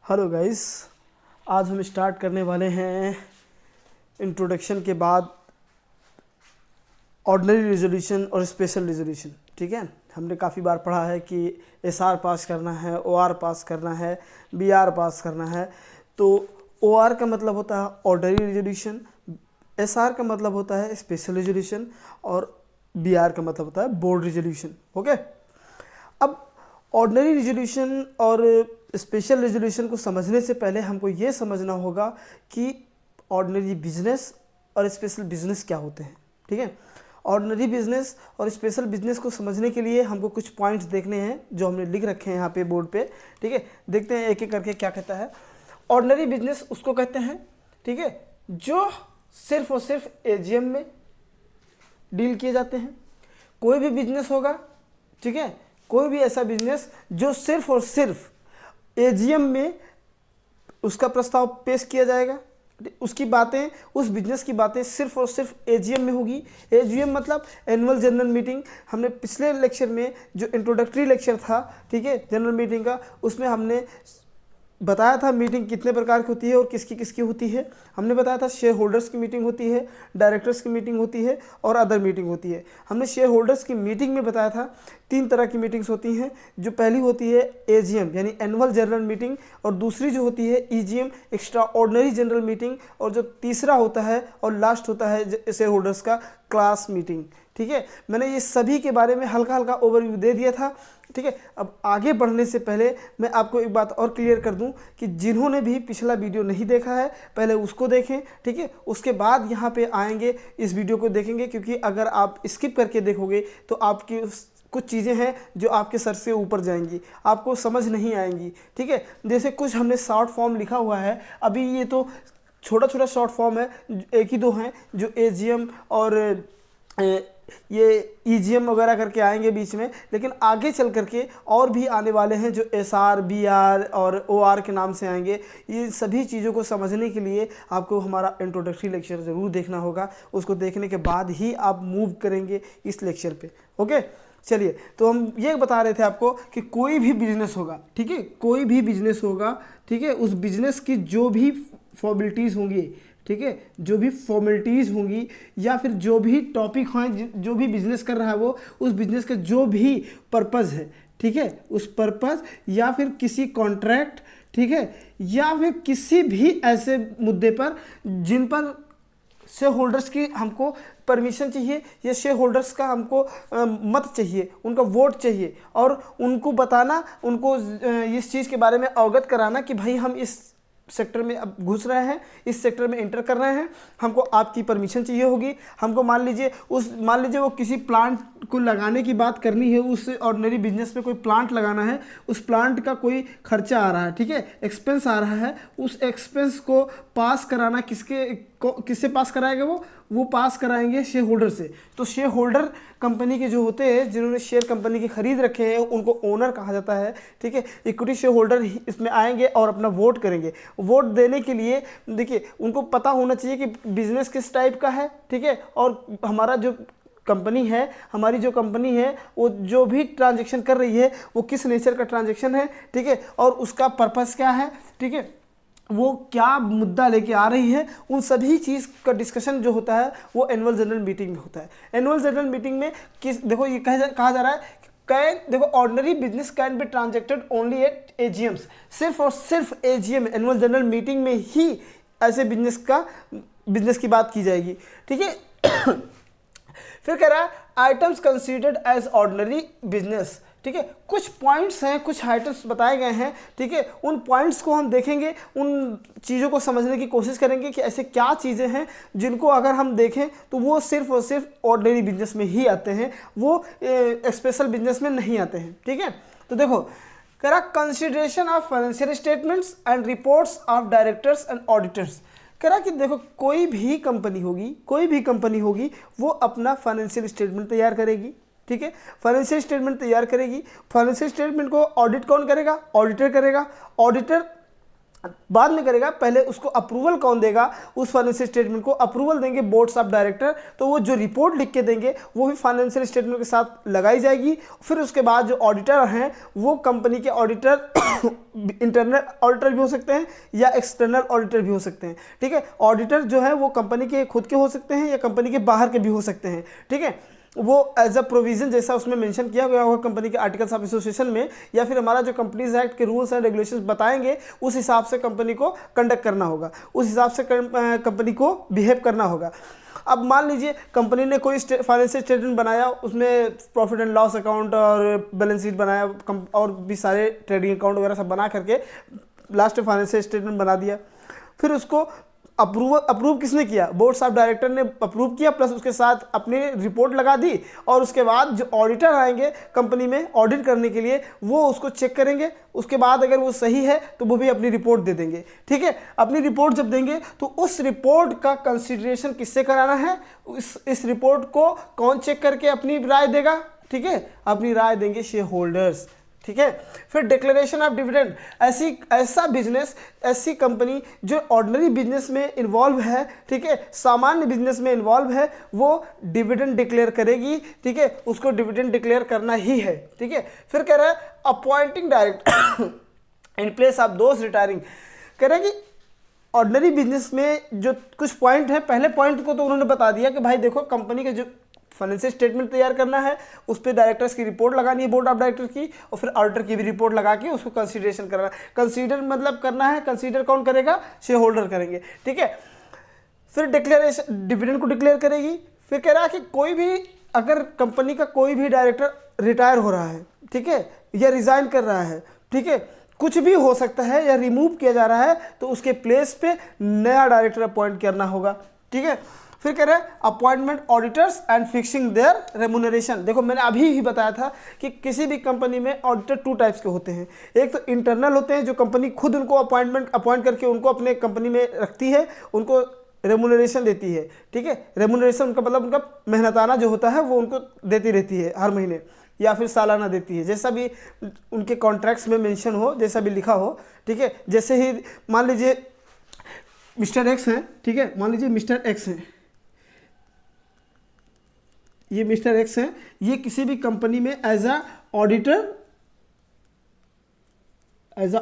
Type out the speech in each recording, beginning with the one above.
Hello guys, आज हम start करने वाले हैं इंट्रोडक्शन के बाद ऑर्डिनरी रेजोल्यूशन और स्पेशल रेजोल्यूशन। ठीक है, हमने काफ़ी बार पढ़ा है कि एसआर पास करना है, ओआर पास करना है, बीआर पास करना है। तो ओआर का मतलब होता है ऑर्डिनरी रेजोल्यूशन, एसआर का मतलब होता है स्पेशल रेजोल्यूशन और बीआर का मतलब होता है बोर्ड रेजोल्यूशन। ओके, अब ऑर्डिनरी रेजोल्यूशन और स्पेशल रेजोल्यूशन को समझने से पहले हमको ये समझना होगा कि ऑर्डिनरी बिजनेस और स्पेशल बिजनेस क्या होते हैं। ठीक है, ऑर्डिनरी बिजनेस और स्पेशल बिजनेस को समझने के लिए हमको कुछ पॉइंट्स देखने हैं जो हमने लिख रखे हैं यहाँ पे बोर्ड पे। ठीक है, देखते हैं एक एक करके क्या कहता है। ऑर्डिनरी बिजनेस उसको कहते हैं, ठीक है, जो सिर्फ और सिर्फ एजीएम में डील किए जाते हैं। कोई भी बिजनेस होगा, ठीक है, कोई भी ऐसा बिजनेस जो सिर्फ और सिर्फ एजीएम में उसका प्रस्ताव पेश किया जाएगा, उसकी बातें, उस बिजनेस की बातें सिर्फ और सिर्फ एजीएम में होगी। एजीएम मतलब एनुअल जनरल मीटिंग। हमने पिछले लेक्चर में जो इंट्रोडक्टरी लेक्चर था, ठीक है, जनरल मीटिंग का, उसमें हमने बताया था मीटिंग कितने प्रकार की होती है और किसकी किसकी होती है। हमने बताया था शेयर होल्डर्स की मीटिंग होती है, डायरेक्टर्स की मीटिंग होती है और अदर मीटिंग होती है। हमने शेयर होल्डर्स की मीटिंग में बताया था 3 तरह की मीटिंग्स होती हैं। जो पहली होती है एजीएम यानी एनुअल जनरल मीटिंग, और दूसरी जो होती है EGM extra ordinary general meeting, और जो तीसरा होता है और लास्ट होता है शेयर होल्डर्स का क्लास मीटिंग। ठीक है, मैंने ये सभी के बारे में हल्का हल्का ओवरव्यू दे दिया था। ठीक है, अब आगे बढ़ने से पहले मैं आपको एक बात और क्लियर कर दूं कि जिन्होंने भी पिछला वीडियो नहीं देखा है पहले उसको देखें। ठीक है, उसके बाद यहाँ पे आएंगे इस वीडियो को देखेंगे, क्योंकि अगर आप स्किप करके देखोगे तो आपकी कुछ चीज़ें हैं जो आपके सर से ऊपर जाएंगी, आपको समझ नहीं आएंगी। ठीक है, जैसे कुछ हमने शॉर्ट फॉर्म लिखा हुआ है, अभी ये तो छोटा छोटा शॉर्ट फॉर्म है, एक ही दो हैं जो एजीएम और ये ईजीएम वगैरह करके आएंगे बीच में, लेकिन आगे चल करके और भी आने वाले हैं जो एसआर, बीआर और ओआर के नाम से आएंगे। ये सभी चीज़ों को समझने के लिए आपको हमारा इंट्रोडक्टरी लेक्चर ज़रूर देखना होगा। उसको देखने के बाद ही आप मूव करेंगे इस लेक्चर पे। ओके, चलिए, तो हम ये बता रहे थे आपको कि कोई भी बिजनेस होगा, ठीक है, कोई भी बिजनेस होगा, ठीक है, उस बिजनेस की जो भी फॉर्मेलिटीज़ होंगी, ठीक है, जो भी फॉर्मेलिटीज़ होंगी या फिर जो भी टॉपिक हैं, जो भी बिजनेस कर रहा है वो, उस बिजनेस का जो भी पर्पज़ है, ठीक है, उस पर्पज़ या फिर किसी कॉन्ट्रैक्ट, ठीक है, या फिर किसी भी ऐसे मुद्दे पर जिन पर शेयर होल्डर्स की हमको परमिशन चाहिए या शेयर होल्डर्स का हमको मत चाहिए, उनका वोट चाहिए, और उनको बताना, उनको इस चीज़ के बारे में अवगत कराना कि भाई हम इस सेक्टर में अब घुस रहे हैं, इस सेक्टर में एंटर कर रहे हैं, हमको आपकी परमिशन चाहिए होगी। हमको मान लीजिए वो किसी प्लांट को लगाने की बात करनी है, उस ऑर्डिनरी बिजनेस में कोई प्लांट लगाना है, उस प्लांट का कोई खर्चा आ रहा है, ठीक है, एक्सपेंस आ रहा है, उस एक्सपेंस को पास कराना किससे पास कराएगा वो पास कराएंगे शेयर होल्डर से। तो शेयर होल्डर कंपनी के जो होते हैं, जिन्होंने शेयर कंपनी के खरीद रखे हैं, उनको ओनर कहा जाता है। ठीक है, इक्विटी शेयर होल्डर इसमें आएंगे और अपना वोट करेंगे। वोट देने के लिए देखिए उनको पता होना चाहिए कि बिजनेस किस टाइप का है, ठीक है, और हमारा जो कंपनी है, हमारी जो कंपनी है वो जो भी ट्रांजेक्शन कर रही है वो किस नेचर का ट्रांजेक्शन है, ठीक है, और उसका पर्पस क्या है, ठीक है, वो क्या मुद्दा लेके आ रही है। उन सभी चीज़ का डिस्कशन जो होता है वो एनुअल जनरल मीटिंग में होता है। एनुअल जनरल मीटिंग में देखो ये कहा जा रहा है, देखो ordinary business can be transacted only at AGMs. सिर्फ और सिर्फ एजीएम एनुअल जनरल मीटिंग में ही ऐसे बिजनेस की बात की जाएगी। ठीक है, फिर कह रहा है items considered as ordinary business. ठीक है, कुछ पॉइंट्स हैं, कुछ आइटम्स बताए गए हैं, ठीक है, उन पॉइंट्स को हम देखेंगे, उन चीज़ों को समझने की कोशिश करेंगे कि ऐसे क्या चीज़ें हैं जिनको अगर हम देखें तो वो सिर्फ और सिर्फ ऑर्डिनरी बिजनेस में ही आते हैं, वो स्पेशल बिजनेस में नहीं आते हैं। ठीक है, तो देखो कह रहा consideration of financial statements and reports of directors and auditors. कह रहा कि देखो कोई भी कंपनी होगी वो अपना फाइनेंशियल स्टेटमेंट तैयार करेगी। ठीक है, फाइनेंशियल स्टेटमेंट तैयार करेगी। फाइनेंशियल स्टेटमेंट को ऑडिट कौन करेगा? ऑडिटर करेगा। ऑडिटर बाद में करेगा, पहले उसको अप्रूवल कौन देगा, उस फाइनेंशियल स्टेटमेंट को अप्रूवल देंगे बोर्ड्स ऑफ डायरेक्टर, तो वो जो रिपोर्ट लिख के देंगे वो भी फाइनेंशियल स्टेटमेंट के साथ लगाई जाएगी। फिर उसके बाद जो ऑडिटर हैं वो कंपनी के ऑडिटर इंटरनल ऑडिटर भी हो सकते हैं या एक्सटर्नल ऑडिटर भी हो सकते हैं, ठीक है। ऑडिटर जो है वो कंपनी के खुद के हो सकते हैं या कंपनी के बाहर के भी हो सकते हैं, ठीक है। वो एज अ प्रोविज़न जैसा उसमें मेंशन किया गया होगा कंपनी के आर्टिकल्स ऑफ एसोसिएशन में, या फिर हमारा जो कंपनीज एक्ट के रूल्स एंड रेगुलेशंस बताएंगे उस हिसाब से कंपनी को कंडक्ट करना होगा, उस हिसाब से कंपनी को बिहेव करना होगा। अब मान लीजिए कंपनी ने कोई फाइनेंशियल स्टेटमेंट बनाया, उसमें प्रॉफिट एंड लॉस अकाउंट और बैलेंस शीट बनाया और भी सारे ट्रेडिंग अकाउंट वगैरह सब बना करके लास्ट में फाइनेंशियल स्टेटमेंट बना दिया। फिर उसको अप्रूव किसने किया, बोर्ड्स ऑफ डायरेक्टर ने अप्रूव किया, प्लस उसके साथ अपनी रिपोर्ट लगा दी। और उसके बाद जो ऑडिटर आएंगे कंपनी में ऑडिट करने के लिए वो उसको चेक करेंगे, उसके बाद अगर वो सही है तो वो भी अपनी रिपोर्ट दे देंगे, ठीक है। अपनी रिपोर्ट जब देंगे तो उस रिपोर्ट का कंसिडरेशन किससे कराना है, इस रिपोर्ट को कौन चेक करके अपनी राय देगा, ठीक है, अपनी राय देंगे शेयर होल्डर्स, ठीक है। फिर डिक्लेरेशन ऑफ डिविडेंड, ऐसा बिजनेस, ऐसी कंपनी जो ऑर्डिनरी बिजनेस में इन्वॉल्व है, ठीक है, सामान्य बिजनेस में इन्वॉल्व है, वो डिविडेंड डिक्लेयर करेगी, ठीक है, उसको डिविडेंड डिक्लेयर करना ही है, ठीक है। फिर कह रहा है appointing director in place of those retiring, कह रहा है कि ऑर्डिनरी बिजनेस में जो कुछ पॉइंट है, पहले पॉइंट को तो उन्होंने बता दिया कि भाई देखो कंपनी के जो फाइनेंशियल स्टेटमेंट तैयार करना है, उस पर डायरेक्टर्स की रिपोर्ट लगानी है, बोर्ड ऑफ डायरेक्टर की, और फिर ऑडिटर की भी रिपोर्ट लगा के उसको कंसीडरेशन करना है। कंसीडर मतलब करना है, कंसीडर कौन करेगा, शेयर होल्डर करेंगे, ठीक है। फिर डिक्लेरेशन डिविडेंड को डिक्लेयर करेगी। फिर कह रहा है कि कोई भी अगर कंपनी का कोई भी डायरेक्टर रिटायर हो रहा है, ठीक है, या रिजाइन कर रहा है, ठीक है, कुछ भी हो सकता है, या रिमूव किया जा रहा है, तो उसके प्लेस पे नया डायरेक्टर अपॉइंट करना होगा, ठीक है। फिर कह रहे हैं appointment auditors and fixing their remuneration. देखो मैंने अभी ही बताया था कि किसी भी कंपनी में ऑडिटर 2 टाइप्स के होते हैं, एक तो इंटरनल होते हैं जो कंपनी खुद उनको अपॉइंट करके उनको अपने कंपनी में रखती है, उनको रेमुनरेशन देती है, ठीक है। रेमुनरेशन उनका मतलब उनका मेहनताना जो होता है वो उनको देती रहती है हर महीने या फिर सालाना देती है, जैसा भी उनके कॉन्ट्रैक्ट्स में मेंशन हो, जैसा भी लिखा हो, ठीक है। जैसे ही मान लीजिए मिस्टर एक्स हैं, ठीक है, मान लीजिए मिस्टर एक्स हैं, ये मिस्टर एक्स हैं, ये किसी भी कंपनी में एज अ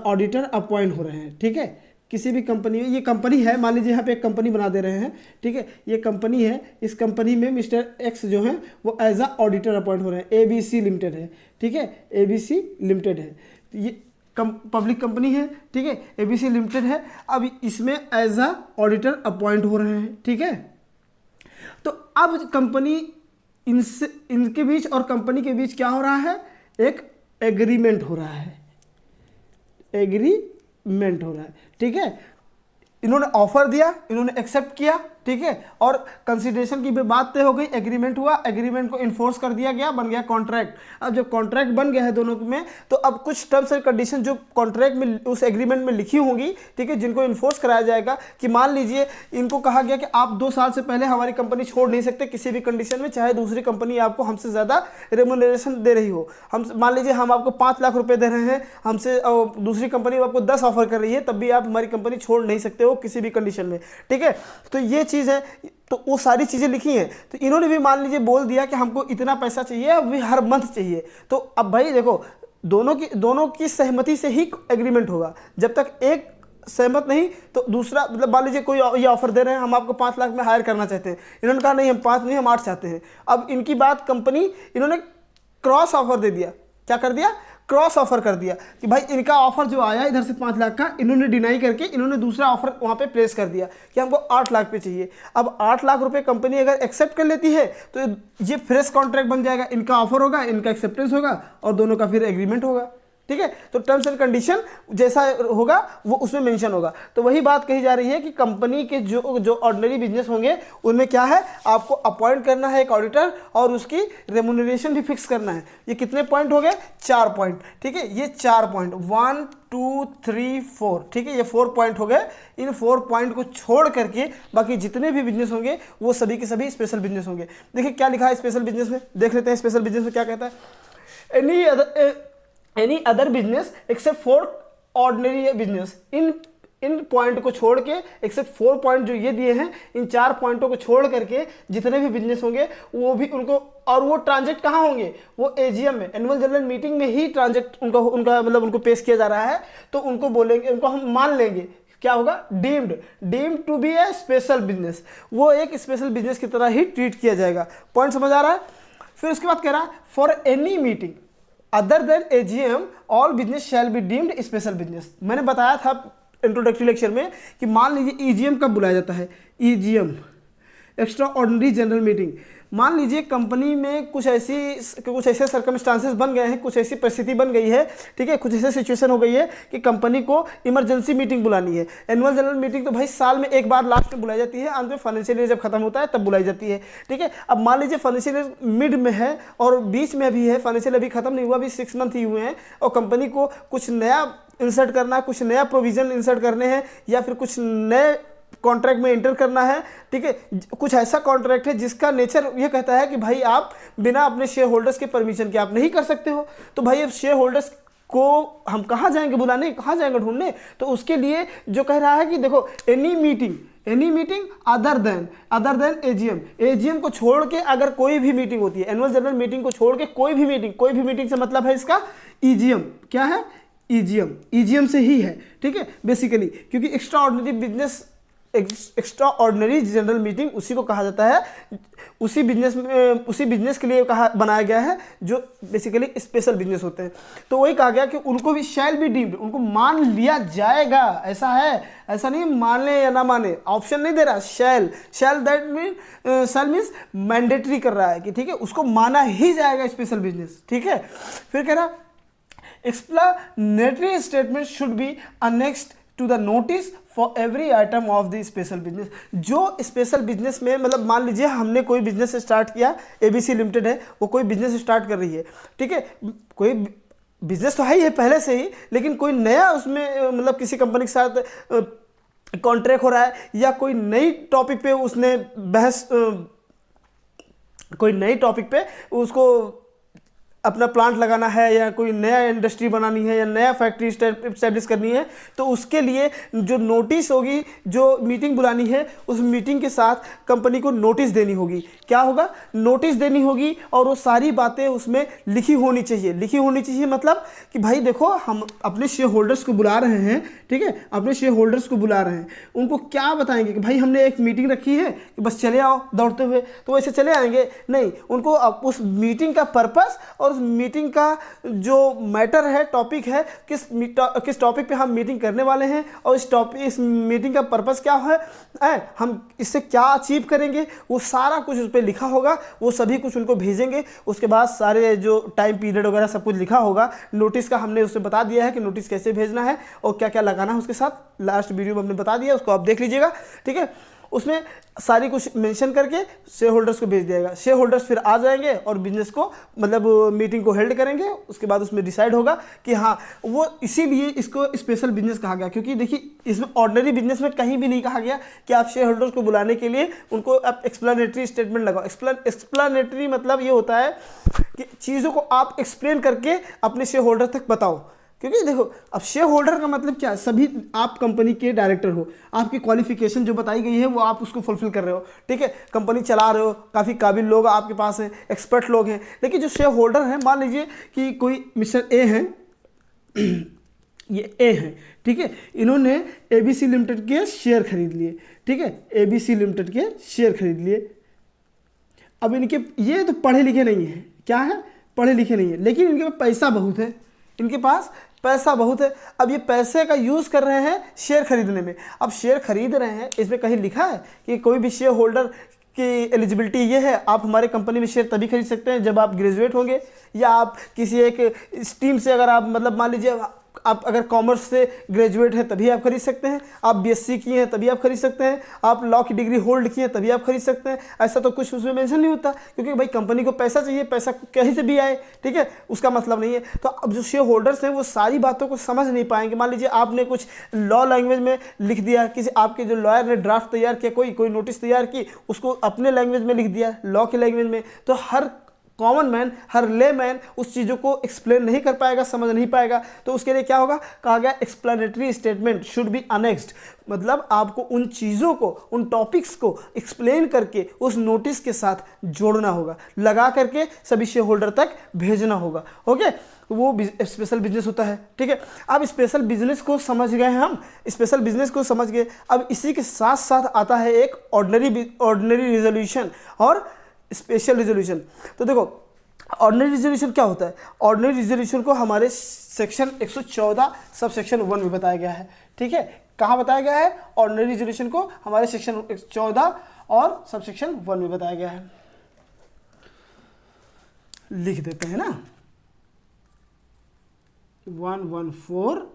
ऑडिटर अपॉइंट हो रहे हैं, ठीक है। किसी भी कंपनी में, ये कंपनी है, मान लीजिए यहाँ पे एक कंपनी बना दे रहे हैं, ठीक है, ये कंपनी है, इस कंपनी में मिस्टर एक्स जो है वो एज अ ऑडिटर अपॉइंट हो रहे हैं, ABC लिमिटेड है, ठीक है, ABC लिमिटेड है, ये पब्लिक कंपनी है, ठीक है, ABC लिमिटेड है। अब इसमें एज अ ऑडिटर अपॉइंट हो रहे हैं, ठीक है। तो अब कंपनी इनके बीच और कंपनी के बीच क्या हो रहा है, एक एग्रीमेंट हो रहा है, एग्रीमेंट हो रहा है, ठीक है। इन्होंने ऑफर दिया, इन्होंने एक्सेप्ट किया, ठीक है, और कंसिडरेशन की भी बात तय हो गई, एग्रीमेंट हुआ, एग्रीमेंट को इन्फोर्स कर दिया गया, बन गया कॉन्ट्रैक्ट। अब जब कॉन्ट्रैक्ट बन गया है दोनों में, तो अब कुछ टर्म्स एंड कंडीशन जो कॉन्ट्रैक्ट में उस एग्रीमेंट में लिखी होंगी, ठीक है, जिनको इन्फोर्स कराया जाएगा। कि मान लीजिए इनको कहा गया कि आप 2 साल से पहले हमारी कंपनी छोड़ नहीं सकते किसी भी कंडीशन में, चाहे दूसरी कंपनी आपको हमसे ज़्यादा रेमुनरेशन दे रही हो। हम मान लीजिए हम आपको 5 लाख रुपये दे रहे हैं, हमसे दूसरी कंपनी आपको 10 ऑफर कर रही है, तब भी आप हमारी कंपनी छोड़ नहीं सकते हो किसी भी कंडीशन में, ठीक है। तो ये चीज़ है, तो वो सारी चीज़ें लिखी हैं। तो इन्होंने भी मान लीजिए बोल दिया कि हमको इतना पैसा चाहिए, अब भी हर मंथ चाहिए। तो अब भाई देखो दोनों की सहमति से ही एग्रीमेंट होगा। जब तक एक सहमत नहीं तो दूसरा, मतलब मान लीजिए कोई ये ऑफर दे रहे हैं, हम आपको 5 लाख में हायर करना चाहते हैं, इन्होंने कहा नहीं हम 5 नहीं हम 8 चाहते हैं। अब इनकी बात कंपनी, इन्होंने क्रॉस ऑफर दे दिया। क्या कर दिया, क्रॉस ऑफर कर दिया कि भाई इनका ऑफर जो आया इधर से 5 लाख का, इन्होंने डिनाई करके इन्होंने दूसरा ऑफर वहाँ पे प्लेस कर दिया कि हमको 8 लाख पे चाहिए। अब 8 लाख रुपए कंपनी अगर एक्सेप्ट कर लेती है तो ये फ्रेश कॉन्ट्रैक्ट बन जाएगा, इनका ऑफर होगा, इनका एक्सेप्टेंस होगा और दोनों का फिर एग्रीमेंट होगा, ठीक है। तो टर्म्स एंड कंडीशन जैसा होगा वो उसमें मेंशन होगा। तो वही बात कही जा रही है कि कंपनी के जो ऑर्डिनरी बिजनेस होंगे उनमें क्या है, आपको अपॉइंट करना है एक ऑडिटर और उसकी रेमुनरेशन भी फिक्स करना है। ये कितने पॉइंट हो गए, 4 पॉइंट, ठीक है। ये 4 पॉइंट 1 2 3 4, ठीक है, ये 4 पॉइंट हो गए। इन 4 पॉइंट को छोड़ करके बाकी जितने भी बिजनेस होंगे वो सभी के सभी स्पेशल बिजनेस होंगे। देखिए क्या लिखा है स्पेशल बिजनेस में, देख लेते हैं स्पेशल बिजनेस में क्या कहता है। Any other business except for ordinary business in in point को छोड़ के, एक्सेप्ट 4 पॉइंट जो ये दिए हैं, इन 4 पॉइंटों को छोड़ करके जितने भी बिजनेस होंगे वो भी उनको, और वो ट्रांजेक्ट कहाँ होंगे, वो एजीएम में, एनुअल जनरल मीटिंग में ही ट्रांजेक्ट उनका मतलब उनको पेश किया जा रहा है। तो उनको बोलेंगे, उनको हम मान लेंगे क्या होगा, deemed to be a special business, वो एक स्पेशल बिजनेस की तरह ही ट्रीट किया जाएगा। पॉइंट समझ आ रहा है। फिर उसके बाद कह रहा है for any meeting other than AGM all business shall be deemed special business. मैंने बताया था इंट्रोडक्टरी लेक्चर में कि मान लीजिए ईजीएम कब बुलाया जाता है, EGM extra ordinary general meeting. मान लीजिए कंपनी में कुछ ऐसे सर्कमस्टांसेस बन गए हैं, कुछ ऐसी परिस्थिति बन गई है, ठीक है, कुछ ऐसे सिचुएशन हो गई है कि कंपनी को इमरजेंसी मीटिंग बुलानी है। एनुअल जनरल मीटिंग तो भाई साल में एक बार लास्ट में बुलाई जाती है, अंत में फाइनेंशियल ईयर जब खत्म होता है तब बुलाई जाती है, ठीक है। अब मान लीजिए फाइनेंशियल ईयर मिड में है और बीच में भी है, फाइनेंशियल अभी खत्म नहीं हुआ, अभी 6 मंथ ही हुए हैं, और कंपनी को कुछ नया इंसर्ट करना है, कुछ नया प्रोविजन इंसर्ट करने हैं, या फिर कुछ नए कॉन्ट्रैक्ट में एंटर करना है, ठीक है। कुछ ऐसा कॉन्ट्रैक्ट है जिसका नेचर ये कहता है कि भाई आप बिना अपने शेयर होल्डर्स के परमिशन के आप नहीं कर सकते हो। तो भाई अब शेयर होल्डर्स को हम कहाँ जाएंगे बुलाने, कहाँ जाएंगे ढूंढने। तो उसके लिए जो कह रहा है कि देखो any meeting other than AGM को छोड़ के अगर कोई भी मीटिंग होती है, एनुअल जनरल मीटिंग को छोड़ के कोई भी मीटिंग से मतलब है इसका ईजीएम, क्या है, ईजीएम से ही है, ठीक है, बेसिकली, क्योंकि एक्स्ट्रा ऑर्डिनरी जनरल मीटिंग उसी को कहा जाता है, उसी बिजनेस के लिए बनाया गया है जो बेसिकली स्पेशल बिजनेस होते हैं। तो वही कहा गया कि उनको भी शैल बी डीम्ड, उनको मान लिया जाएगा, ऐसा है, ऐसा नहीं माने या ना माने, ऑप्शन नहीं दे रहा, शैल दैट मीन्स मैंडेटरी कर रहा है कि ठीक है उसको माना ही जाएगा स्पेशल बिजनेस, ठीक है। फिर कह रहा explanatory statement should be annexed to the notice for every item of the special business. जो स्पेशल बिजनेस में, मतलब मान लीजिए हमने कोई बिजनेस स्टार्ट किया, एबीसी लिमिटेड है, वो कोई बिजनेस स्टार्ट कर रही है, ठीक है, कोई बिजनेस तो है ही है पहले से ही, लेकिन कोई नया उसमें मतलब किसी कंपनी के साथ कॉन्ट्रैक्ट हो रहा है, या कोई नई टॉपिक पे उसने कोई नई टॉपिक पे उसको अपना प्लांट लगाना है, या कोई नया इंडस्ट्री बनानी है, या नया फैक्ट्री इस्टेब्लिश करनी है, तो उसके लिए जो नोटिस होगी, जो मीटिंग बुलानी है, उस मीटिंग के साथ कंपनी को नोटिस देनी होगी। क्या होगा, नोटिस देनी होगी, और वो सारी बातें उसमें लिखी होनी चाहिए मतलब कि भाई देखो हम अपने शेयर होल्डर्स को बुला रहे हैं, ठीक है, अपने शेयर होल्डर्स को बुला रहे हैं, उनको क्या बताएंगे कि भाई हमने एक मीटिंग रखी है कि बस चले आओ दौड़ते हुए, तो वैसे चले आएंगे नहीं, उनको उस मीटिंग का पर्पस और उस मीटिंग का जो मैटर है, टॉपिक है, किस टॉपिक पे हम मीटिंग करने वाले हैं, और इस मीटिंग का पर्पस क्या है, हम इससे क्या अचीव करेंगे, वो सारा कुछ उस पर लिखा होगा, वो सभी कुछ उनको भेजेंगे। उसके बाद सारे जो टाइम पीरियड वगैरह सब कुछ लिखा होगा। नोटिस का हमने उससे बता दिया है कि नोटिस कैसे भेजना है और क्या क्या लगाना है उसके साथ, लास्ट वीडियो में हमने बता दिया, उसको आप देख लीजिएगा, ठीक है। उसमें सारी कुछ मेंशन करके शेयर होल्डर्स को भेज दिएगा, शेयर होल्डर्स फिर आ जाएंगे और बिजनेस को मतलब मीटिंग को हेल्ड करेंगे। उसके बाद उसमें डिसाइड होगा कि हाँ, वो इसीलिए इसको स्पेशल बिजनेस कहा गया, क्योंकि देखिए इसमें ऑर्डिनरी बिजनेस में कहीं भी नहीं कहा गया कि आप शेयर होल्डर्स को बुलाने के लिए उनको आप एक्सप्लेनेटरी स्टेटमेंट लगाओ। एक्सप्लेनेटरी मतलब ये होता है कि चीज़ों को आप एक्सप्लेन करके अपने शेयर होल्डर तक बताओ। क्योंकि देखो अब शेयर होल्डर का मतलब क्या है, सभी आप कंपनी के डायरेक्टर हो, आपकी क्वालिफिकेशन जो बताई गई है वो आप उसको फुलफिल कर रहे हो, ठीक है, कंपनी चला रहे हो, काफ़ी काबिल लोग आपके पास हैं, एक्सपर्ट लोग हैं। लेकिन जो शेयर होल्डर हैं, मान लीजिए कि कोई मिस्टर ए हैं, ये ए हैं, ठीक है, इन्होंने एबीसी लिमिटेड के शेयर खरीद लिए, ठीक है, एबीसी लिमिटेड के शेयर खरीद लिए। अब इनके ये तो पढ़े लिखे नहीं है, क्या है, पढ़े लिखे नहीं है, लेकिन इनके पास पैसा बहुत है, इनके पास पैसा बहुत है। अब ये पैसे का यूज़ कर रहे हैं शेयर खरीदने में। अब शेयर खरीद रहे हैं, इसमें कहीं लिखा है कि कोई भी शेयर होल्डर की एलिजिबिलिटी ये है, आप हमारे कंपनी में शेयर तभी खरीद सकते हैं जब आप ग्रेजुएट होंगे, या आप किसी एक स्ट्रीम से, अगर आप मतलब मान लीजिए आप अगर कॉमर्स से ग्रेजुएट हैं तभी आप खरीद सकते हैं, आप बीएससी किए हैं तभी आप खरीद सकते हैं, आप लॉ की डिग्री होल्ड किए हैं तभी आप खरीद सकते हैं। ऐसा तो कुछ उसमें मेंशन नहीं होता, क्योंकि भाई कंपनी को पैसा चाहिए, पैसा कहीं से भी आए, ठीक है, उसका मतलब नहीं है। तो अब जो शेयर होल्डर्स हैं वो सारी बातों को समझ नहीं पाएंगे। मान लीजिए आपने कुछ लॉ लैंग्वेज में लिख दिया, किसी आपके जो लॉयर ने ड्राफ्ट तैयार किया, कोई नोटिस तैयार की, उसको अपने लैंग्वेज में लिख दिया, लॉ की लैंग्वेज में, तो हर कॉमन मैन, हर ले मैन उस चीज़ों को एक्सप्लेन नहीं कर पाएगा, समझ नहीं पाएगा। तो उसके लिए क्या होगा, कहा गया explanatory statement should be annexed, मतलब आपको उन चीज़ों को, उन टॉपिक्स को एक्सप्लेन करके उस नोटिस के साथ जोड़ना होगा, लगा करके सभी शेयर होल्डर तक भेजना होगा। ओके, वो स्पेशल बिजनेस होता है। ठीक है, अब स्पेशल बिजनेस को समझ गए हम, स्पेशल बिजनेस को समझ गए। अब इसी के साथ साथ आता है एक ऑर्डिनरी रिजोल्यूशन और स्पेशल रिजोल्यूशन। तो देखो ऑर्डिनरी रिजोल्यूशन क्या होता है, ऑर्डिनरी रिजोल्यूशन को हमारे सेक्शन 114 सब सेक्शन 1 में बताया गया है। ठीक है, कहाँ बताया गया है, ऑर्डिनरी रिजोल्यूशन को हमारे सेक्शन 114 और सब सेक्शन 1 में बताया गया है। लिख देते हैं ना, 114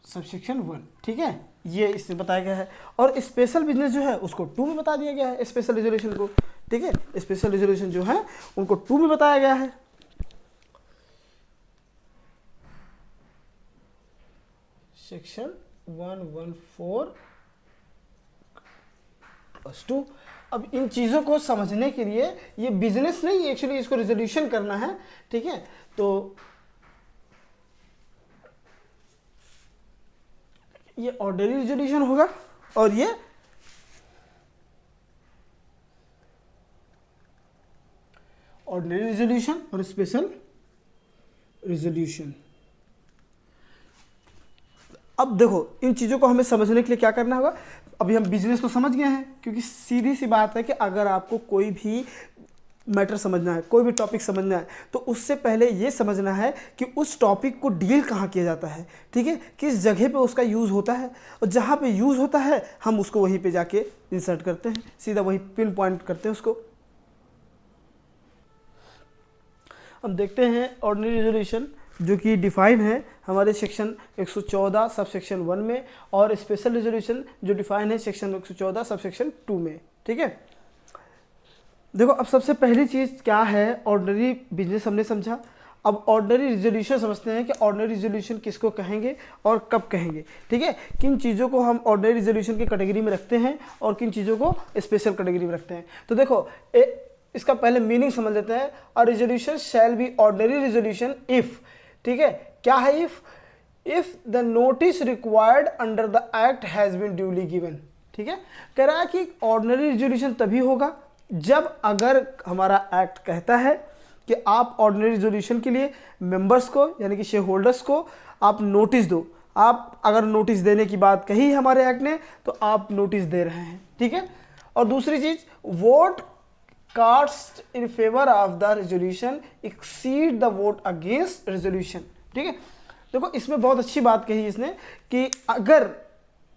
सबसेक्शन 1। ठीक है, ये इसमें बताया गया है। और स्पेशल बिजनेस जो है उसको 2 में बता दिया गया है, स्पेशल रिजोल्यूशन को। ठीक है, स्पेशल रिजोल्यूशन जो है उनको 2 में बताया गया है। सेक्शन 114(2). अब इन चीज़ों को समझने के लिए, ये बिजनेस नहीं, एक्चुअली इसको रिजोल्यूशन करना है। ठीक है, तो ये ऑर्डिनरी रिजोल्यूशन होगा और ये ऑर्डिनरी रिजोल्यूशन और स्पेशल रिजोल्यूशन। अब देखो इन चीज़ों को हमें समझने के लिए क्या करना होगा, अभी हम बिजनेस तो समझ गए हैं, क्योंकि सीधी सी बात है कि अगर आपको कोई भी मैटर समझना है, कोई भी टॉपिक समझना है, तो उससे पहले ये समझना है कि उस टॉपिक को डील कहाँ किया जाता है। ठीक है, किस जगह पे उसका यूज़ होता है, और जहाँ पे यूज़ होता है हम उसको वहीं पे जाके इंसर्ट करते हैं, सीधा वही पिन पॉइंट करते हैं उसको। हम देखते हैं ऑर्डिनरी रिजोल्यूशन जो कि डिफाइन है हमारे सेक्शन 114 सब सेक्शन 1 में, और स्पेशल रिजोल्यूशन जो डिफाइन है सेक्शन 114 सब सेक्शन 2 में। ठीक है, देखो अब सबसे पहली चीज़ क्या है, ऑर्डिनरी बिजनेस हमने समझा। अब ऑर्डिनरी रिजोल्यूशन समझते हैं कि ऑर्डिनरी रिजोल्यूशन किसको कहेंगे और कब कहेंगे। ठीक है, किन चीज़ों को हम ऑर्डिनरी रिजोल्यूशन की कैटेगरी में रखते हैं और किन चीज़ों को स्पेशल कैटेगरी में रखते हैं। तो देखो इसका पहले मीनिंग समझ लेते हैं। A resolution shall be ordinary resolution if, ठीक है, क्या है if the notice required under the act has been duly given. ठीक है, कह रहा है कि ऑर्डिनरी रिजोल्यूशन तभी होगा जब अगर हमारा एक्ट कहता है कि आप ऑर्डिनरी रिजोल्यूशन के लिए मेंबर्स को यानी कि शेयर होल्डर्स को आप नोटिस दो। आप अगर नोटिस देने की बात कही है हमारे एक्ट ने तो आप नोटिस दे रहे हैं। ठीक है, और दूसरी चीज, vote cast in favour of the resolution exceed the vote against resolution. ठीक है, देखो इसमें बहुत अच्छी बात कही इसने कि अगर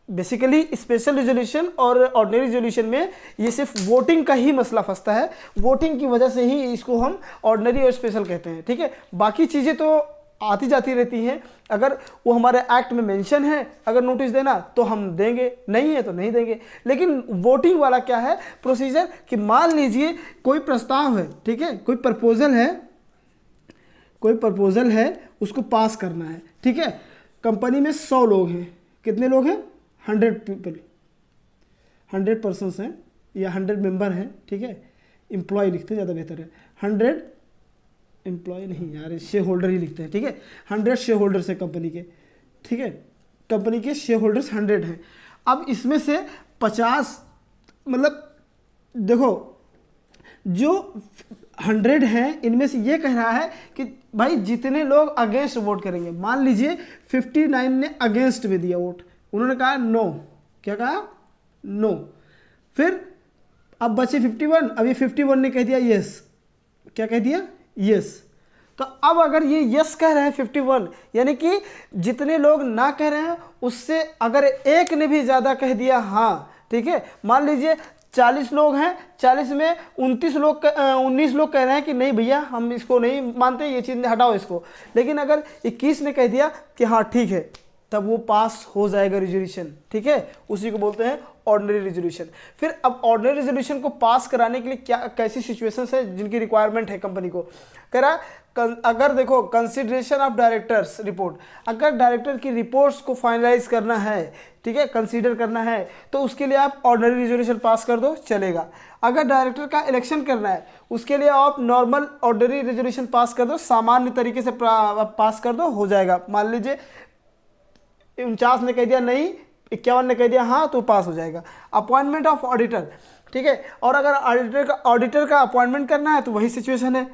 बेसिकली स्पेशल रिजोल्यूशन और ऑर्डिनरी रिजोल्यूशन में ये सिर्फ वोटिंग का ही मसला फंसता है, वोटिंग की वजह से ही इसको हम ऑर्डिनरी और स्पेशल कहते हैं। ठीक है, बाकी चीज़ें तो आती जाती रहती हैं, अगर वो हमारे एक्ट में मेंशन है, अगर नोटिस देना तो हम देंगे, नहीं है तो नहीं देंगे। लेकिन वोटिंग वाला क्या है प्रोसीजर कि मान लीजिए कोई प्रस्ताव है, ठीक है, कोई प्रपोजल है उसको पास करना है। ठीक है, कंपनी में 100 लोग हैं, कितने लोग हैं, 100 पीपल, 100 पर्सन्स हैं या 100 मेंबर हैं। ठीक है, एम्प्लॉय लिखते ज़्यादा बेहतर है, 100 एम्प्लॉय नहीं यार, शेयर होल्डर ही लिखते हैं। ठीक है, 100 शेयर होल्डर्स हैं कंपनी के। ठीक है, कंपनी के शेयर होल्डर्स 100 हैं। अब इसमें से 50, मतलब देखो जो 100 हैं इनमें से ये कह रहा है कि भाई जितने लोग अगेंस्ट वोट करेंगे, मान लीजिए 59 ने अगेंस्ट में दिया वोट, उन्होंने कहा नो, क्या कहा, नो। फिर अब बचे 51, अब ये 51 ने कह दिया यस, क्या कह दिया, यस। तो अब अगर ये यस कह रहे हैं 51, यानी कि जितने लोग ना कह रहे हैं उससे अगर एक ने भी ज़्यादा कह दिया हाँ, ठीक है, मान लीजिए 40 लोग हैं, 40 में 19 लोग कह रहे हैं कि नहीं भैया हम इसको नहीं मानते, ये चीज़ हटाओ इसको, लेकिन अगर 21 ने कह दिया कि हाँ ठीक है, तब वो पास हो जाएगा रिजोल्यूशन। ठीक है, उसी को बोलते हैं ऑर्डिनरी रिजोल्यूशन। फिर अब ऑर्डिनरी रिजोल्यूशन को पास कराने के लिए क्या कैसी सिचुएशंस है जिनकी रिक्वायरमेंट है कंपनी को, कह रहा अगर देखो कंसिडरेशन ऑफ डायरेक्टर्स रिपोर्ट, अगर डायरेक्टर की रिपोर्ट्स को फाइनलाइज करना है, ठीक है, कंसीडर करना है, तो उसके लिए आप ऑर्डिनरी रेजोल्यूशन पास कर दो, चलेगा। अगर डायरेक्टर का इलेक्शन करना है उसके लिए आप नॉर्मल ऑर्डिनरी रेजोल्यूशन पास कर दो, सामान्य तरीके से पास कर दो, हो जाएगा। मान लीजिए 49 ने कह दिया नहीं, 51 ने कह दिया हाँ, तो पास हो जाएगा। अपॉइंटमेंट ऑफ ऑडिटर, ठीक है, और अगर ऑडिटर का अपॉइंटमेंट करना है तो वही सिचुएशन है,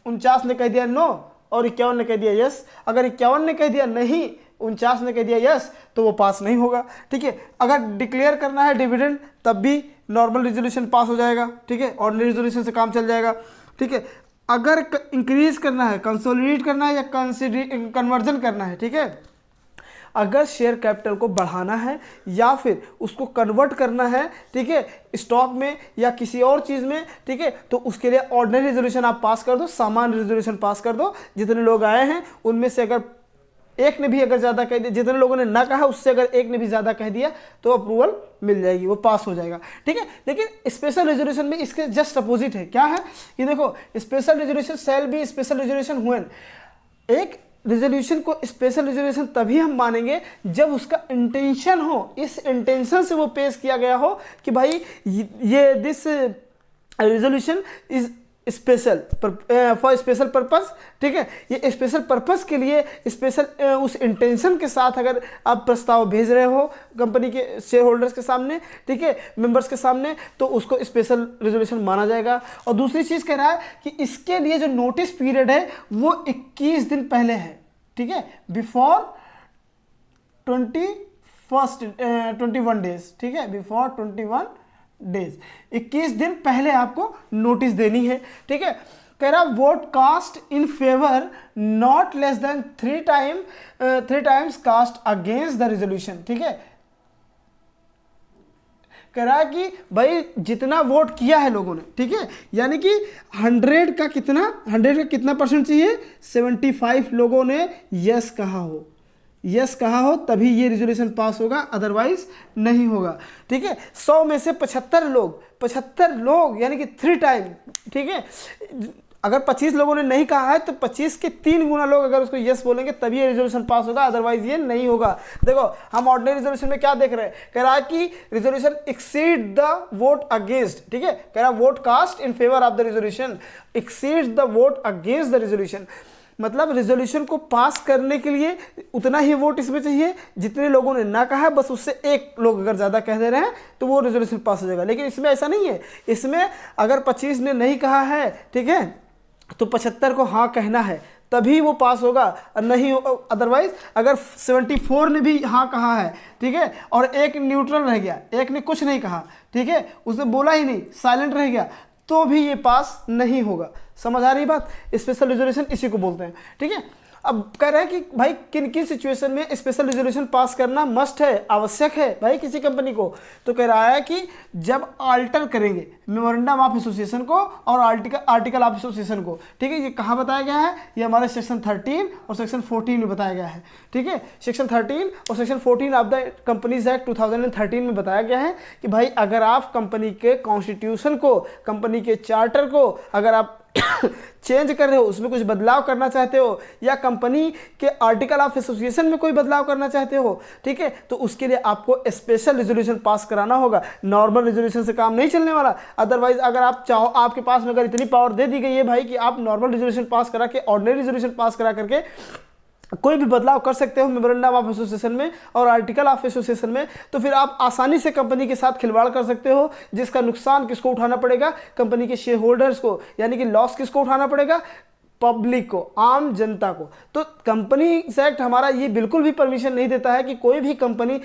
49 ने कह दिया नो और 51 ने कह दिया यस। अगर 51 ने कह दिया नहीं, 49 ने कह दिया यस, तो वो पास नहीं होगा, ठीक है। अगर डिक्लेयर करना है डिविडेंड तब भी नॉर्मल रेजोल्यूशन पास हो जाएगा, ठीक है, ऑर्डिनरी रेजोल्यूशन से काम चल जाएगा, ठीक है। अगर इंक्रीज करना है, कंसोलिडेट करना है या कन्वर्जन करना है, ठीक है, अगर शेयर कैपिटल को बढ़ाना है या फिर उसको कन्वर्ट करना है, ठीक है, स्टॉक में या किसी और चीज़ में, ठीक है, तो उसके लिए ऑर्डिनरी रेजोल्यूशन आप पास कर दो, सामान्य रेजोल्यूशन पास कर दो। जितने लोग आए हैं उनमें से अगर एक ने भी अगर ज़्यादा कह दिया, जितने लोगों ने ना कहा उससे अगर एक ने भी ज़्यादा कह दिया तो अप्रूवल मिल जाएगी, वो पास हो जाएगा, ठीक है। लेकिन स्पेशल रेजोल्यूशन में इसके जस्ट अपोजिट है। क्या है कि देखो, special resolution shall be special resolution when, एक रेजोल्यूशन को स्पेशल रेजोल्यूशन तभी हम मानेंगे जब उसका इंटेंशन हो, इस इंटेंशन से वो पेश किया गया हो कि भाई ये this resolution is special for special purpose, ठीक है, ये स्पेशल पर्पस के लिए स्पेशल उस इंटेंशन के साथ अगर आप प्रस्ताव भेज रहे हो कंपनी के शेयर होल्डर्स के सामने, ठीक है, मेंबर्स के सामने, तो उसको स्पेशल रेजोल्यूशन माना जाएगा। और दूसरी चीज़ कह रहा है कि इसके लिए जो नोटिस पीरियड है वो 21 दिन पहले है, ठीक है, बिफोर 21 डेज, ठीक है, बिफोर 21 डेज, 21 दिन पहले आपको नोटिस देनी है, ठीक है। कह रहा vote cast in favour not less than 3 times cast against the resolution, ठीक है। कह रहा है कि भाई जितना वोट किया है लोगों ने, ठीक है, यानी कि 100 का कितना परसेंट चाहिए, 75 लोगों ने यस कहा हो तभी ये रेजोल्यूशन पास होगा, अदरवाइज नहीं होगा, ठीक है। 100 में से 75 लोग यानी कि 3 टाइम, ठीक है। अगर 25 लोगों ने नहीं कहा है तो 25 के 3 गुना लोग अगर उसको यस बोलेंगे तभी ये रेजोल्यूशन पास होगा, अदरवाइज ये नहीं होगा। देखो हम ऑर्डिनरी रेजोल्यूशन में क्या देख रहे हैं, कह रहा है कि resolution exceed the vote against, ठीक है, कह रहा है vote cast in favour of the resolution exceed the vote against the resolution, मतलब रेजोल्यूशन को पास करने के लिए उतना ही वोट इसमें चाहिए जितने लोगों ने ना कहा है, बस उससे एक लोग अगर ज़्यादा कह दे रहे हैं तो वो रेजोल्यूशन पास हो जाएगा। लेकिन इसमें ऐसा नहीं है, इसमें अगर 25 ने नहीं कहा है, ठीक है, तो 75 को हाँ कहना है तभी वो पास होगा, नहीं अदरवाइज अगर 74 ने भी हाँ कहा है, ठीक है, और एक न्यूट्रल रह गया, एक ने कुछ नहीं कहा, ठीक है, उसने बोला ही नहीं, साइलेंट रह गया, तो भी ये पास नहीं होगा। समझ आ रही बात, स्पेशल रेजोल्यूशन इसी को बोलते हैं, ठीक है। अब कह रहे हैं कि भाई किन किन सिचुएशन में स्पेशल रेजोल्यूशन पास करना मस्ट है, आवश्यक है भाई किसी कंपनी को, तो कह रहा है कि जब अल्टर करेंगे मेमोरेंडम ऑफ एसोसिएशन को और आर्टिकल ऑफ एसोसिएशन को, ठीक है, ये कहाँ बताया गया है, ये हमारे सेक्शन 13 और सेक्शन 14 में बताया गया है, ठीक है। सेक्शन 13 और section 14 of the companies act 2013 में बताया गया है कि भाई अगर आप कंपनी के कॉन्स्टिट्यूशन को, कंपनी के चार्टर को अगर आप चेंज कर रहे हो, उसमें कुछ बदलाव करना चाहते हो, या कंपनी के आर्टिकल ऑफ एसोसिएशन में कोई बदलाव करना चाहते हो, ठीक है, तो उसके लिए आपको स्पेशल रेजोल्यूशन पास कराना होगा, नॉर्मल रेजोल्यूशन से काम नहीं चलने वाला। अदरवाइज अगर आप चाहो, आपके पास में अगर इतनी पावर दे दी गई है भाई कि आप नॉर्मल रेजोल्यूशन पास करा के ऑर्डिनरी रेजोल्यूशन पास करा करके कोई भी बदलाव कर सकते हो मेमोरेंडम ऑफ एसोसिएशन में और आर्टिकल ऑफ एसोसिएशन में, तो फिर आप आसानी से कंपनी के साथ खिलवाड़ कर सकते हो, जिसका नुकसान किसको उठाना पड़ेगा, कंपनी के शेयर होल्डर्स को, यानी कि लॉस किसको उठाना पड़ेगा, पब्लिक को, आम जनता को। तो कंपनी एक्ट हमारा ये बिल्कुल भी परमिशन नहीं देता है कि कोई भी कंपनी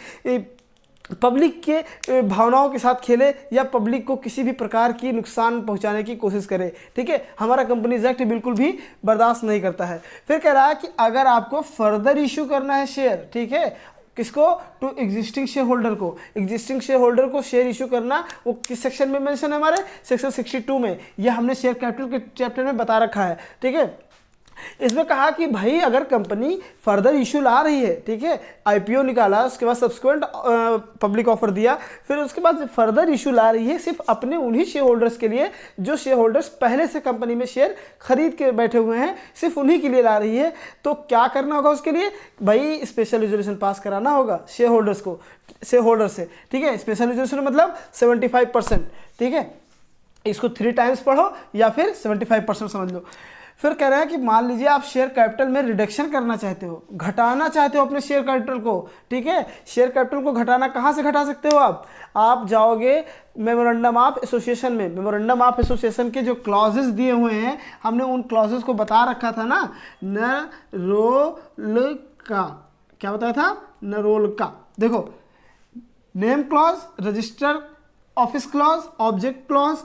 पब्लिक के भावनाओं के साथ खेले या पब्लिक को किसी भी प्रकार की नुकसान पहुंचाने की कोशिश करे, ठीक है, हमारा कंपनीज एक्ट बिल्कुल भी बर्दाश्त नहीं करता है। फिर कह रहा है कि अगर आपको फर्दर इशू करना है शेयर, ठीक है, किसको, टू एग्जिस्टिंग शेयर होल्डर को, एग्जिस्टिंग शेयर होल्डर को शेयर इशू करना, वो किस सेक्शन में मेंशन है, हमारे सेक्शन 62 में, यह हमने शेयर कैपिटल के चैप्टर में बता रखा है, ठीक है। इसमें कहा कि भाई अगर कंपनी फर्दर इशू ला रही है, ठीक है, आईपीओ निकाला, उसके बाद सब्सिक्वेंट पब्लिक ऑफर दिया, फिर उसके बाद फर्दर इशू ला रही है सिर्फ अपने उन्हीं शेयर होल्डर्स के लिए जो शेयर होल्डर्स पहले से कंपनी में शेयर खरीद के बैठे हुए हैं, सिर्फ उन्हीं के लिए ला रही है, तो क्या करना होगा उसके लिए? भाई स्पेशल रेजोल्यूशन पास कराना होगा शेयर होल्डर्स को, शेयर होल्डर से, ठीक है। स्पेशल रेजोल्यूशन मतलब 75%, ठीक है, इसको 3 टाइम्स पढ़ो या फिर 75% समझ लो। फिर कह रहे हैं कि मान लीजिए आप शेयर कैपिटल में रिडक्शन करना चाहते हो, घटाना चाहते हो अपने शेयर कैपिटल को, ठीक है। शेयर कैपिटल को घटाना कहाँ से घटा सकते हो आप जाओगे मेमोरेंडम ऑफ एसोसिएशन में। मेमोरेंडम ऑफ एसोसिएशन के जो क्लॉजेस दिए हुए हैं, हमने उन क्लॉजेस को बता रखा था ना, नरोल का, क्या बताया था? नरोल का। देखो, name clause, register office clause, object clause,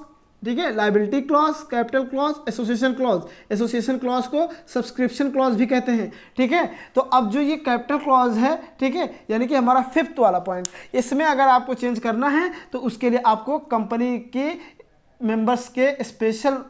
ठीक है, liability clause, capital clause, association clause. Association clause को सब्सक्रिप्शन क्लॉज भी कहते हैं, ठीक है। तो अब जो ये कैपिटल क्लॉज है, ठीक है, यानी कि हमारा 5th वाला पॉइंट, इसमें अगर आपको चेंज करना है तो उसके लिए आपको कंपनी के मेंबर्स के स्पेशल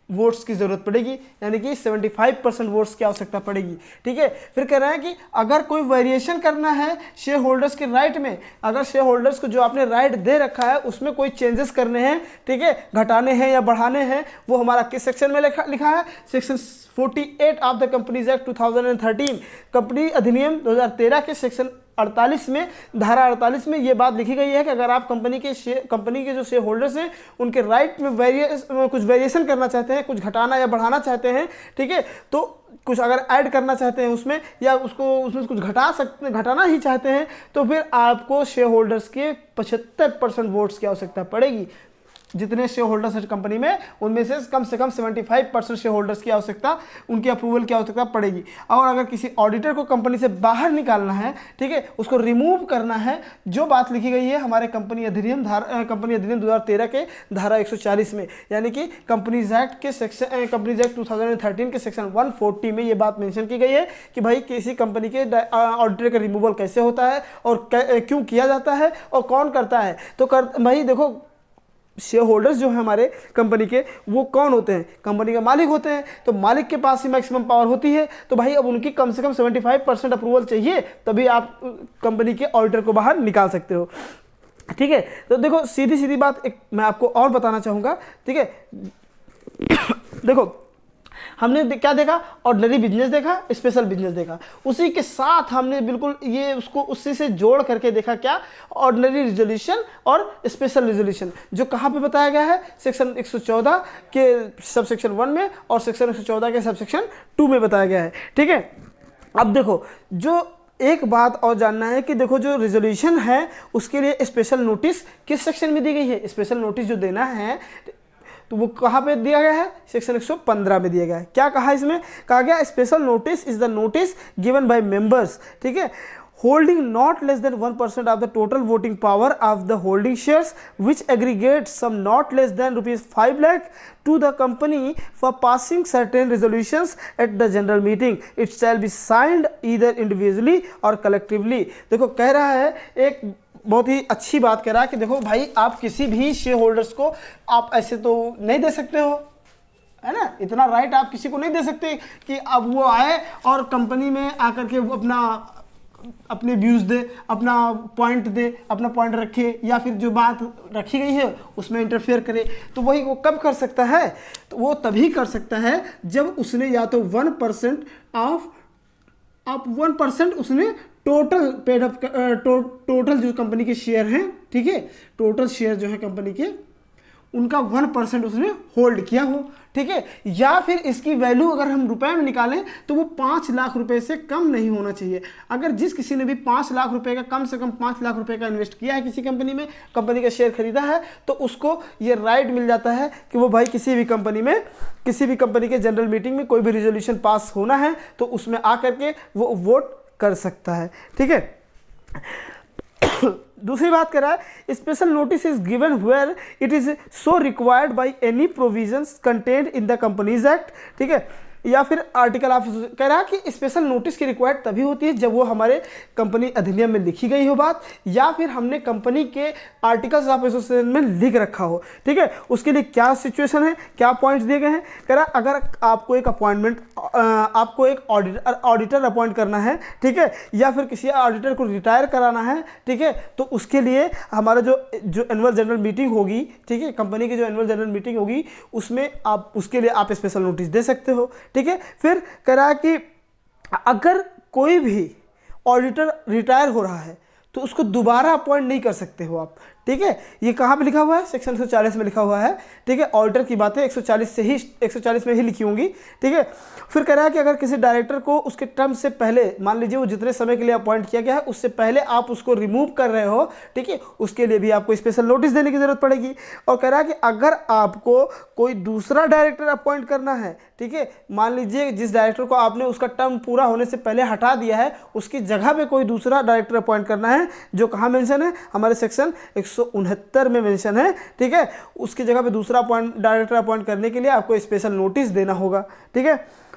वोट्स की ज़रूरत पड़ेगी, यानी कि 75% वोट्स की आवश्यकता पड़ेगी, ठीक है। फिर कह रहे हैं कि अगर कोई वेरिएशन करना है शेयर होल्डर्स के राइट में, अगर शेयर होल्डर्स को जो आपने राइट दे रखा है उसमें कोई चेंजेस करने हैं, ठीक है, घटाने हैं या बढ़ाने हैं, वो हमारा किस सेक्शन में लिखा है? Section 48 of the companies act 2013, company अधिनियम 2013 के सेक्शन 48 में, धारा 48 में ये बात लिखी गई है कि अगर आप कंपनी के जो शेयर होल्डर्स हैं उनके राइट में कुछ वेरिएशन करना चाहते हैं, कुछ घटाना या बढ़ाना चाहते हैं, ठीक है, तो कुछ अगर ऐड करना चाहते हैं उसमें, या उसमें कुछ घटाना ही चाहते हैं, तो फिर आपको शेयर होल्डर्स के 75% वोट्स की आवश्यकता पड़ेगी। जितने शेयर होल्डर्स हैं कंपनी में, उनमें से कम 75% शेयर होल्डर्स की आवश्यकता, उनकी अप्रूवल की आवश्यकता पड़ेगी। और अगर किसी ऑडिटर को कंपनी से बाहर निकालना है, ठीक है, उसको रिमूव करना है, जो बात लिखी गई है हमारे कंपनी अधिनियम 2013 के धारा 140 में, यानी कि कंपनीज एक्ट 2013 के सेक्शन 140 में ये बात मेंशन की गई है कि भाई किसी कंपनी के ऑडिटर का रिमूवल कैसे होता है और क्यों किया जाता है और कौन करता है। तो भाई देखो, शेयर होल्डर्स जो है हमारे कंपनी के, वो कौन होते हैं? कंपनी का मालिक होते हैं, तो मालिक के पास ही मैक्सिमम पावर होती है, तो भाई अब उनकी कम से कम 75% अप्रूवल चाहिए, तभी आप कंपनी के ऑडिटर को बाहर निकाल सकते हो, ठीक है। तो देखो, सीधी बात एक मैं आपको और बताना चाहूँगा, ठीक है। देखो, हमने क्या देखा? ऑर्डिनरी बिजनेस देखा, स्पेशल बिजनेस देखा, उसी के साथ हमने बिल्कुल ये उसको उसी से जोड़ करके देखा, क्या? ऑर्डिनरी रिजोल्यूशन और स्पेशल रिजोल्यूशन, जो कहाँ पे बताया गया है? सेक्शन 114 के सब सेक्शन 1 में और सेक्शन 114 के सब सेक्शन 2 में बताया गया है, ठीक है। अब देखो, जो एक बात और जानना है कि देखो, जो रिजोल्यूशन है उसके लिए स्पेशल नोटिस किस सेक्शन में दी गई है? स्पेशल नोटिस जो देना है तो वो कहाँ पे दिया गया है? सेक्शन 115 में दिया गया है। क्या कहा इसमें? कहा गया special notice is the notice given by members, ठीक है, holding not less than 1% of the total voting power of the holding shares, which aggregate sum not less than ₹5 lakh to the company for passing certain resolutions at the general meeting. It shall be signed either individually or collectively. देखो, कह रहा है, एक बहुत ही अच्छी बात कह रहा है कि देखो भाई, आप किसी भी शेयर होल्डर्स को आप ऐसे तो नहीं दे सकते हो, है ना, इतना राइट आप किसी को नहीं दे सकते कि अब वो आए और कंपनी में आकर के वो अपने व्यूज़ दे, अपना पॉइंट रखे, या फिर जो बात रखी गई है उसमें इंटरफेयर करे। तो वही वो कब कर सकता है? तो वो तभी कर सकता है जब उसने या तो 1% ऑफ 1% उसने टोटल पेड अप, टोटल जो कंपनी के शेयर हैं, ठीक है, टोटल शेयर जो है कंपनी के, उनका 1% उसने होल्ड किया हो, ठीक है, या फिर इसकी वैल्यू अगर हम रुपए में निकालें तो वो 5 लाख रुपए से कम नहीं होना चाहिए। अगर जिस किसी ने भी 5 लाख रुपए का, कम से कम 5 लाख रुपए का इन्वेस्ट किया है किसी कंपनी में, कंपनी का शेयर खरीदा है, तो उसको ये राइट मिल जाता है कि वो भाई किसी भी कंपनी के जनरल मीटिंग में कोई भी रिजोल्यूशन पास होना है तो उसमें आकर के वो वोट कर सकता है, ठीक है। दूसरी बात कर रहा है, special notice is given where it is so required by any provisions contained in the companies act, ठीक है। या फिर आर्टिकल ऑफ कह रहा है कि स्पेशल नोटिस की रिक्वायर्ड तभी होती है जब वो हमारे कंपनी अधिनियम में लिखी गई हो बात, या फिर हमने कंपनी के आर्टिकल्स ऑफ एसोसिएशन में लिख रखा हो। ठीक है, उसके लिए क्या सिचुएशन है, क्या पॉइंट्स दिए गए हैं। कह रहा अगर आपको एक अपॉइंटमेंट, आपको एक ऑडिटर अपॉइंट करना है, ठीक है, या फिर किसी ऑडिटर को रिटायर कराना है, ठीक है, तो उसके लिए हमारा जो एनुअल जनरल मीटिंग होगी, ठीक है, कंपनी की जो एनुअल जनरल मीटिंग होगी उसमें आप उसके लिए आप स्पेशल नोटिस दे सकते हो। ठीक है, फिर कह रहा है कि अगर कोई भी ऑडिटर रिटायर हो रहा है तो उसको दोबारा अपॉइंट नहीं कर सकते हो आप। ठीक है, ये कहाँ पे लिखा हुआ है, सेक्शन 140 में लिखा हुआ है। ठीक है, ऑडिटर की बातें 140 में ही लिखी होंगी। ठीक है, फिर कह रहा है कि अगर किसी डायरेक्टर को उसके टर्म से पहले, मान लीजिए वो जितने समय के लिए अपॉइंट किया गया है उससे पहले आप उसको रिमूव कर रहे हो, ठीक है, उसके लिए भी आपको स्पेशल नोटिस देने की जरूरत पड़ेगी। और कह रहा है कि अगर आपको कोई दूसरा डायरेक्टर अपॉइंट करना है, ठीक है, मान लीजिए जिस डायरेक्टर को आपने उसका टर्म पूरा होने से पहले हटा दिया है उसकी जगह पे कोई दूसरा डायरेक्टर अपॉइंट करना है, जो कहाँ मेंशन है, हमारे सेक्शन 169 में मेंशन है। ठीक है, उसकी जगह पे दूसरा डायरेक्टर अपॉइंट करने के लिए आपको स्पेशल नोटिस देना होगा। ठीक है,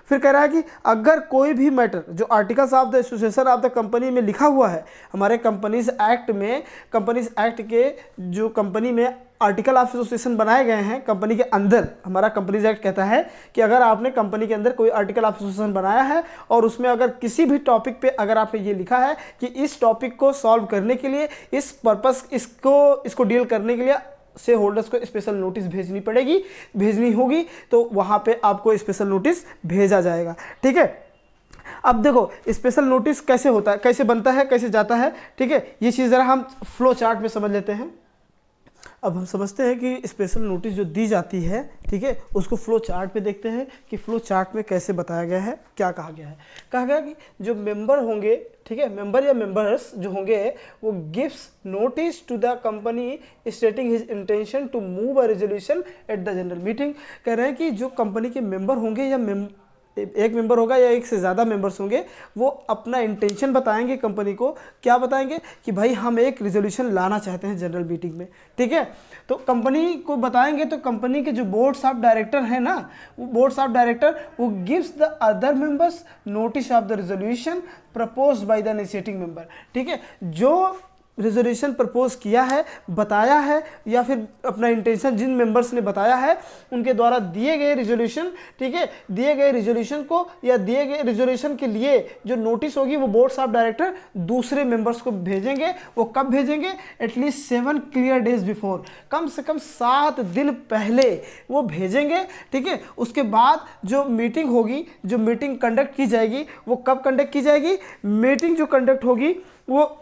फिर कह रहा है कि अगर कोई भी मैटर जो articles of the association of the company में लिखा हुआ है, हमारे कंपनीज एक्ट में, कंपनीज एक्ट के जो कंपनी में आर्टिकल ऑफ एसोसिएशन बनाए गए हैं कंपनी के अंदर, हमारा कंपनीज एक्ट कहता है कि अगर आपने कंपनी के अंदर कोई आर्टिकल ऑफ एसोसिएशन बनाया है और उसमें अगर किसी भी टॉपिक पे अगर आपने ये लिखा है कि इस टॉपिक को सॉल्व करने के लिए, इस पर्पस, इसको डील करने के लिए शेयर होल्डर्स को स्पेशल नोटिस भेजनी होगी, तो वहाँ पे आपको स्पेशल नोटिस भेजा जाएगा। ठीक है, अब देखो स्पेशल नोटिस कैसे होता है, कैसे बनता है, कैसे जाता है। ठीक है, ये चीज़ ज़रा हम फ्लो चार्ट में समझ लेते हैं। अब हम समझते हैं कि स्पेशल नोटिस जो दी जाती है, ठीक है, उसको फ्लो चार्ट पे देखते हैं कि फ्लो चार्ट में कैसे बताया गया है, क्या कहा गया है। कहा गया कि जो मेंबर होंगे, ठीक है, मेंबर या मेंबर्स जो होंगे वो gives notice to the company stating his intention to move a resolution at the general meeting. कह रहे हैं कि जो कंपनी के मेंबर होंगे या एक मेंबर होगा या एक से ज़्यादा मेंबर्स होंगे, वो अपना इंटेंशन बताएंगे कंपनी को। क्या बताएंगे कि भाई हम एक रिजोल्यूशन लाना चाहते हैं जनरल मीटिंग में। ठीक है, तो कंपनी को बताएंगे तो कंपनी के जो बोर्ड्स ऑफ डायरेक्टर हैं ना, वो बोर्ड्स ऑफ डायरेक्टर वो gives the other members notice of the resolution proposed by the initiating member. ठीक है, जो रिजोल्यूशन प्रपोज किया है, बताया है, या फिर अपना इंटेंशन जिन मेंबर्स ने बताया है उनके द्वारा दिए गए रिजोल्यूशन, ठीक है, दिए गए रिजोल्यूशन को या दिए गए रिजोल्यूशन के लिए जो नोटिस होगी वो बोर्ड्स ऑफ डायरेक्टर दूसरे मेंबर्स को भेजेंगे। वो कब भेजेंगे? एटलीस्ट 7 क्लियर डेज बिफोर, कम से कम 7 दिन पहले वो भेजेंगे। ठीक है, उसके बाद जो मीटिंग होगी, जो मीटिंग कंडक्ट की जाएगी, वो कब कंडक्ट की जाएगी? मीटिंग जो कंडक्ट होगी वो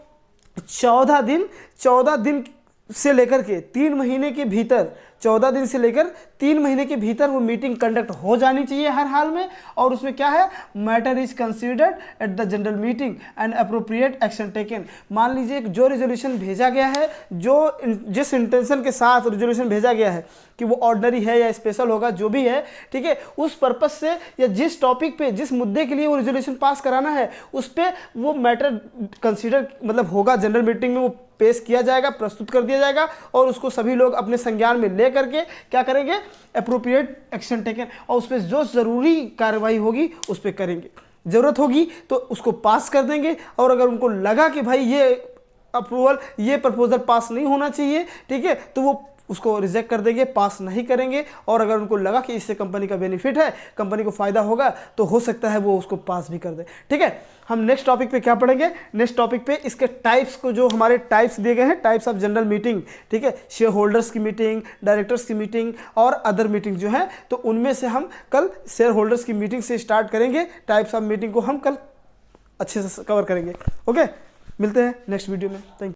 14 दिन से लेकर के 3 महीने के भीतर, 14 दिन से लेकर 3 महीने के भीतर वो मीटिंग कंडक्ट हो जानी चाहिए हर हाल में। और उसमें क्या है? Matter is considered eight the general meeting and appropriate action taken. मान लीजिए जो रिजोल्यूशन भेजा गया है, जिस इंटेंशन के साथ रिजोल्यूशन भेजा गया है कि वो ऑर्डिनरी है या स्पेशल होगा, जो भी है, ठीक है, उस पर्पज से या जिस टॉपिक पे, जिस मुद्दे के लिए वो रिजोल्यूशन पास कराना है, उस पर वो मैटर कंसीडर मतलब होगा, जनरल मीटिंग में वो पेश किया जाएगा, प्रस्तुत कर दिया जाएगा, और उसको सभी लोग अपने संज्ञान में ले करके क्या करेंगे? अप्रोप्रिएट एक्शन टेकन, और उस पर जो ज़रूरी कार्रवाई होगी उस पर करेंगे। ज़रूरत होगी तो उसको पास कर देंगे, और अगर उनको लगा कि भाई ये अप्रूवल, ये प्रपोजल पास नहीं होना चाहिए, ठीक है, तो वो उसको रिजेक्ट कर देंगे, पास नहीं करेंगे। और अगर उनको लगा कि इससे कंपनी का बेनिफिट है, कंपनी को फायदा होगा, तो हो सकता है वो उसको पास भी कर दे। ठीक है, हम नेक्स्ट टॉपिक पे क्या पढ़ेंगे? नेक्स्ट टॉपिक पे इसके टाइप्स को, जो हमारे टाइप्स दिए गए हैं, टाइप्स ऑफ जनरल मीटिंग, ठीक है, शेयर होल्डर्स की मीटिंग, डायरेक्टर्स की मीटिंग और अदर मीटिंग जो है, तो उनमें से हम कल शेयर होल्डर्स की मीटिंग से स्टार्ट करेंगे। टाइप्स ऑफ मीटिंग को हम कल अच्छे से कवर करेंगे। ओके, मिलते हैं नेक्स्ट वीडियो में। Thank you.